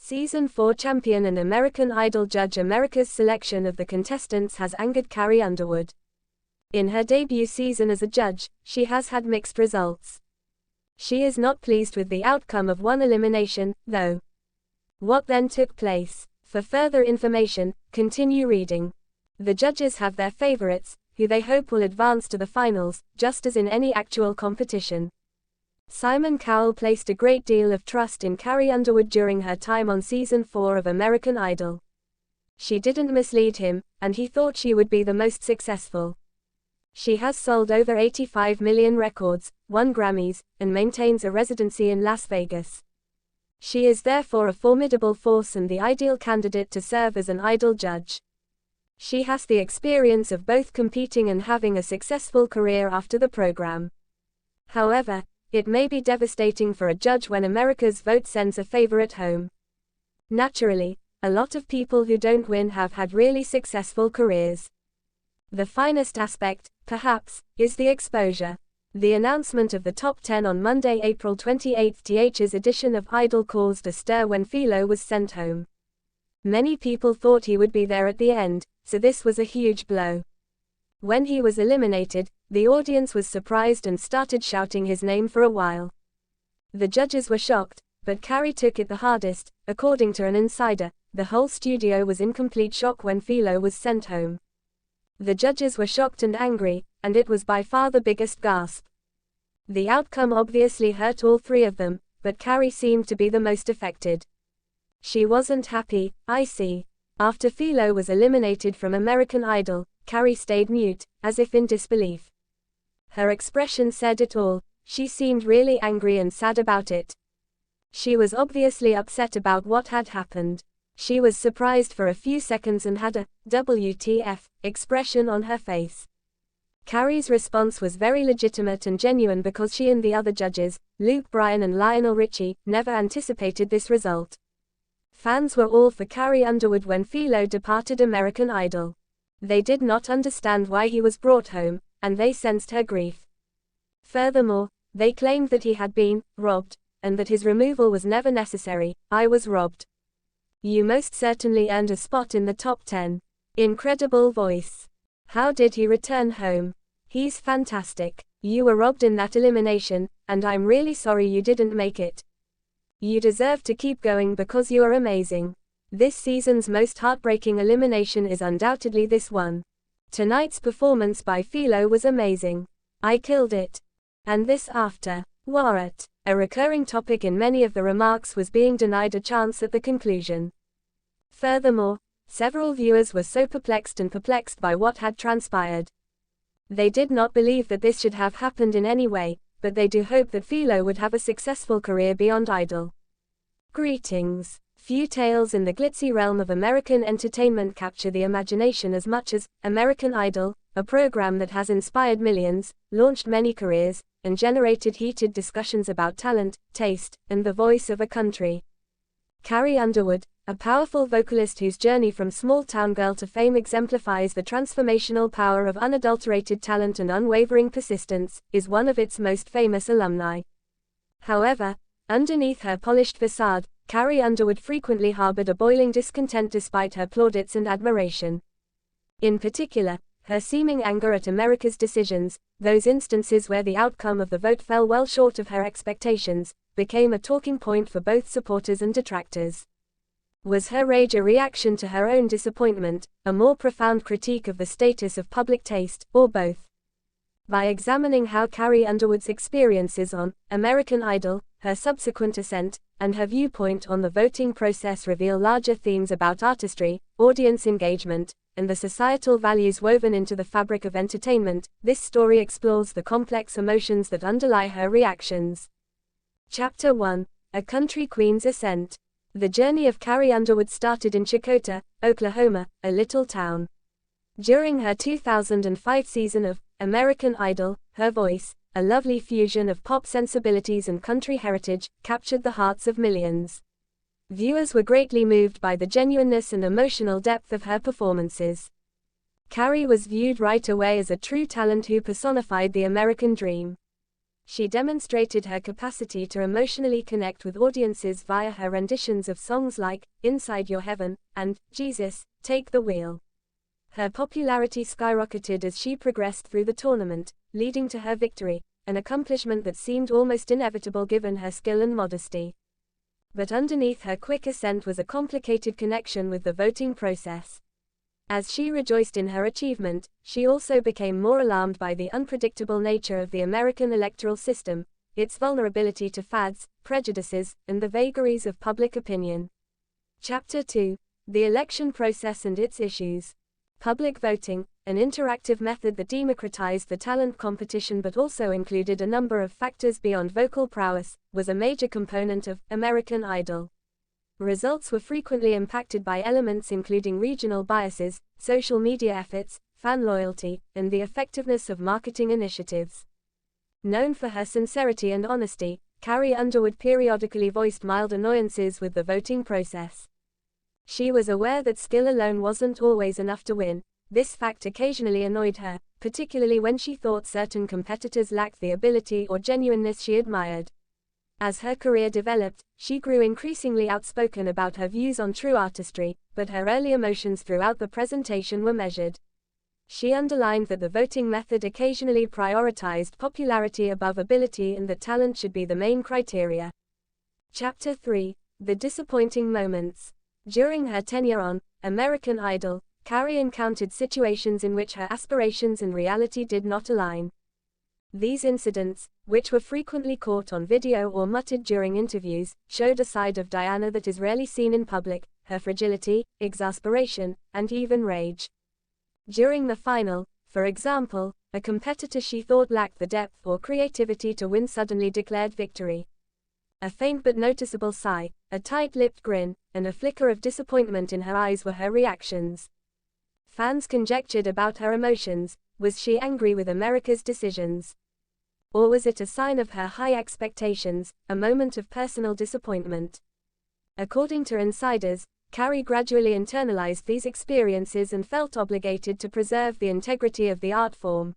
Season 4 champion and American Idol judge. America's selection of the contestants has angered Carrie Underwood. In her debut season as a judge, she has had mixed results. She is not pleased with the outcome of one elimination, though. What then took place? For further information, continue reading. The judges have their favorites, who they hope will advance to the finals, just as in any actual competition. Simon Cowell placed a great deal of trust in Carrie Underwood during her time on Season 4 of American Idol. She didn't mislead him, and he thought she would be the most successful. She has sold over 85 million records, won Grammys, and maintains a residency in Las Vegas. She is therefore a formidable force and the ideal candidate to serve as an Idol judge. She has the experience of both competing and having a successful career after the program. However, it may be devastating for a judge when America's vote sends a favorite home. Naturally, a lot of people who don't win have had really successful careers. The finest aspect, perhaps, is the exposure. The announcement of the top 10 on Monday, April 28th's edition of Idol caused a stir when Philo was sent home. Many people thought he would be there at the end, so this was a huge blow. When he was eliminated, the audience was surprised and started shouting his name for a while. The judges were shocked, but Carrie took it the hardest. According to an insider, the whole studio was in complete shock when Philo was sent home. The judges were shocked and angry, and it was by far the biggest gasp. The outcome obviously hurt all three of them, but Carrie seemed to be the most affected. She wasn't happy, I see. After Philo was eliminated from American Idol, Carrie stayed mute, as if in disbelief. Her expression said it all. She seemed really angry and sad about it. She was obviously upset about what had happened. She was surprised for a few seconds and had a WTF expression on her face. Carrie's response was very legitimate and genuine because she and the other judges, Luke Bryan and Lionel Richie, never anticipated this result. Fans were all for Carrie Underwood when Philo departed American Idol. They did not understand why he was brought home, and they sensed her grief. Furthermore, they claimed that he had been robbed, and that his removal was never necessary. I was robbed. You most certainly earned a spot in the top 10. Incredible voice. How did he return home? He's fantastic. You were robbed in that elimination, and I'm really sorry you didn't make it. You deserve to keep going because you are amazing. This season's most heartbreaking elimination is undoubtedly this one. Tonight's performance by Philo was amazing. I killed it. And this after. What? A recurring topic in many of the remarks was being denied a chance at the conclusion. Furthermore, several viewers were so perplexed by what had transpired. They did not believe that this should have happened in any way, but they do hope that Philo would have a successful career beyond Idol. Greetings. Few tales in the glitzy realm of American entertainment capture the imagination as much as American Idol, a program that has inspired millions, launched many careers, and generated heated discussions about talent, taste, and the voice of a country. Carrie Underwood, a powerful vocalist whose journey from small-town girl to fame exemplifies the transformational power of unadulterated talent and unwavering persistence, is one of its most famous alumni. However, underneath her polished facade, Carrie Underwood frequently harbored a boiling discontent despite her plaudits and admiration. In particular, her seeming anger at America's decisions, those instances where the outcome of the vote fell well short of her expectations, became a talking point for both supporters and detractors. Was her rage a reaction to her own disappointment, a more profound critique of the status of public taste, or both? By examining how Carrie Underwood's experiences on American Idol, her subsequent ascent, and her viewpoint on the voting process reveal larger themes about artistry, audience engagement, and the societal values woven into the fabric of entertainment, this story explores the complex emotions that underlie her reactions. Chapter 1. A Country Queen's Ascent. The journey of Carrie Underwood started in Chakotah, Oklahoma, a little town. During her 2005 season of American Idol, her voice, a lovely fusion of pop sensibilities and country heritage, captured the hearts of millions. Viewers were greatly moved by the genuineness and emotional depth of her performances. Carrie was viewed right away as a true talent who personified the American dream. She demonstrated her capacity to emotionally connect with audiences via her renditions of songs like Inside Your Heaven and Jesus, Take the Wheel. Her popularity skyrocketed as she progressed through the tournament, leading to her victory, an accomplishment that seemed almost inevitable given her skill and modesty. But underneath her quick ascent was a complicated connection with the voting process. As she rejoiced in her achievement, she also became more alarmed by the unpredictable nature of the American electoral system, its vulnerability to fads, prejudices, and the vagaries of public opinion. Chapter 2. The election process and its issues. Public voting, an interactive method that democratized the talent competition but also included a number of factors beyond vocal prowess, was a major component of American Idol. Results were frequently impacted by elements including regional biases, social media efforts, fan loyalty, and the effectiveness of marketing initiatives. Known for her sincerity and honesty, Carrie Underwood periodically voiced mild annoyances with the voting process. She was aware that skill alone wasn't always enough to win. This fact occasionally annoyed her, particularly when she thought certain competitors lacked the ability or genuineness she admired. As her career developed, she grew increasingly outspoken about her views on true artistry, but her early emotions throughout the presentation were measured. She underlined that the voting method occasionally prioritized popularity above ability and that talent should be the main criteria. Chapter 3. The disappointing moments. During her tenure on American Idol, Carrie encountered situations in which her aspirations and reality did not align. These incidents, which were frequently caught on video or muttered during interviews, showed a side of Diana that is rarely seen in public: her fragility, exasperation, and even rage. During the final, for example, a competitor she thought lacked the depth or creativity to win suddenly declared victory. A faint but noticeable sigh, a tight-lipped grin, and a flicker of disappointment in her eyes were her reactions. Fans conjectured about her emotions. Was she angry with America's decisions? Or was it a sign of her high expectations, a moment of personal disappointment? According to insiders, Carrie gradually internalized these experiences and felt obligated to preserve the integrity of the art form.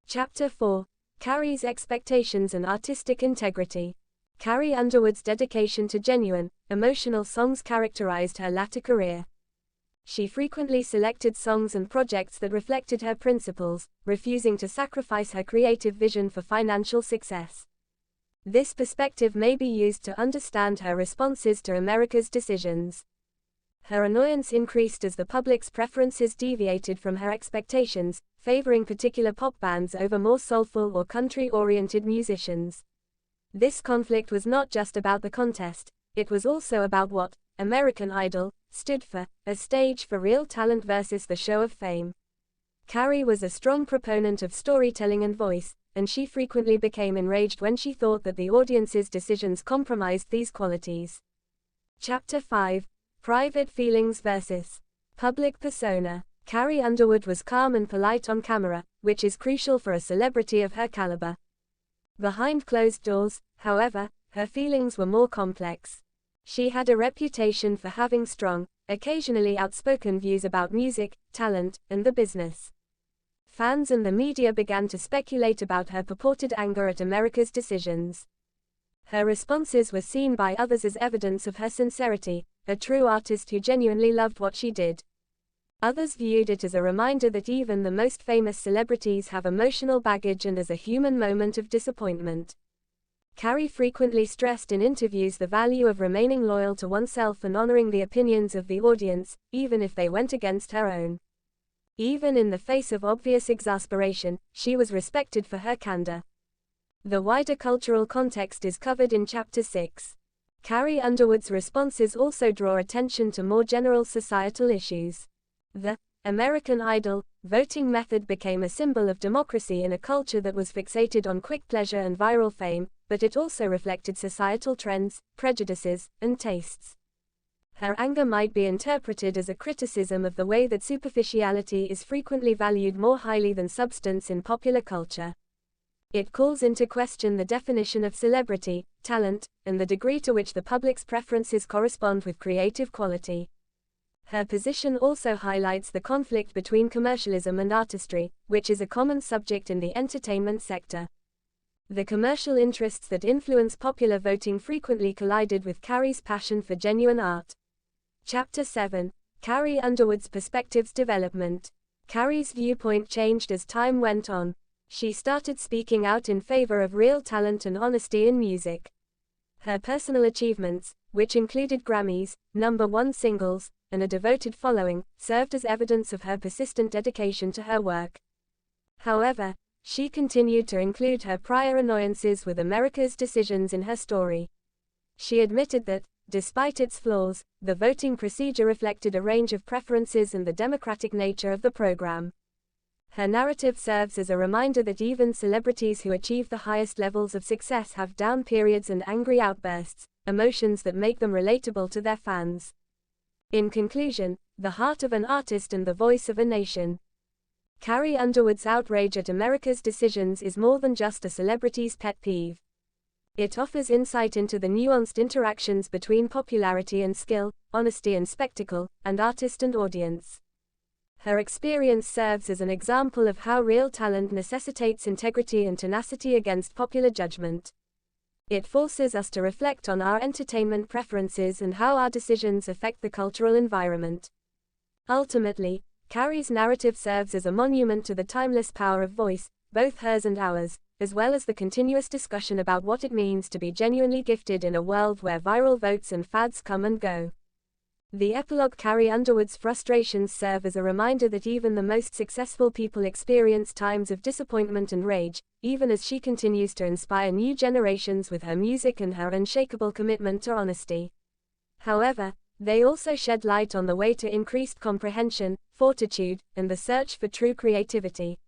Chapter 4. Carrie's expectations and artistic integrity. Carrie Underwood's dedication to genuine, emotional songs characterized her latter career. She frequently selected songs and projects that reflected her principles, refusing to sacrifice her creative vision for financial success. This perspective may be used to understand her responses to America's decisions. Her annoyance increased as the public's preferences deviated from her expectations, favoring particular pop bands over more soulful or country-oriented musicians. This conflict was not just about the contest, it was also about what American Idol stood for: a stage for real talent versus the show of fame. Carrie was a strong proponent of storytelling and voice, and she frequently became enraged when she thought that the audience's decisions compromised these qualities. Chapter 5. Private feelings versus public persona. Carrie Underwood was calm and polite on camera, which is crucial for a celebrity of her caliber. Behind closed doors, however, her feelings were more complex. She had a reputation for having strong, occasionally outspoken views about music, talent, and the business. Fans and the media began to speculate about her purported anger at America's decisions. Her responses were seen by others as evidence of her sincerity, a true artist who genuinely loved what she did. Others viewed it as a reminder that even the most famous celebrities have emotional baggage and as a human moment of disappointment. Carrie frequently stressed in interviews the value of remaining loyal to oneself and honoring the opinions of the audience, even if they went against her own. Even in the face of obvious exasperation, she was respected for her candor. The wider cultural context is covered in Chapter 6. Carrie Underwood's responses also draw attention to more general societal issues. The American Idol voting method became a symbol of democracy in a culture that was fixated on quick pleasure and viral fame, but it also reflected societal trends, prejudices, and tastes. Her anger might be interpreted as a criticism of the way that superficiality is frequently valued more highly than substance in popular culture. It calls into question the definition of celebrity, talent, and the degree to which the public's preferences correspond with creative quality. Her position also highlights the conflict between commercialism and artistry, which is a common subject in the entertainment sector. The commercial interests that influence popular voting frequently collided with Carrie's passion for genuine art. Chapter 7. Carrie Underwood's Perspectives Development. Carrie's viewpoint changed as time went on. She started speaking out in favor of real talent and honesty in music. Her personal achievements, which included Grammys, #1 singles, and a devoted following, served as evidence of her persistent dedication to her work. However, she continued to include her prior annoyances with America's decisions in her story. She admitted that, despite its flaws, the voting procedure reflected a range of preferences and the democratic nature of the program. Her narrative serves as a reminder that even celebrities who achieve the highest levels of success have down periods and angry outbursts, emotions that make them relatable to their fans. In conclusion, the heart of an artist and the voice of a nation. Carrie Underwood's outrage at America's decisions is more than just a celebrity's pet peeve. It offers insight into the nuanced interactions between popularity and skill, honesty and spectacle, and artist and audience. Her experience serves as an example of how real talent necessitates integrity and tenacity against popular judgment. It forces us to reflect on our entertainment preferences and how our decisions affect the cultural environment. Ultimately, Carrie's narrative serves as a monument to the timeless power of voice, both hers and ours, as well as the continuous discussion about what it means to be genuinely gifted in a world where viral votes and fads come and go. The epilogue. Carrie Underwood's frustrations serve as a reminder that even the most successful people experience times of disappointment and rage, even as she continues to inspire new generations with her music and her unshakable commitment to honesty. However, they also shed light on the way to increased comprehension, fortitude, and the search for true creativity.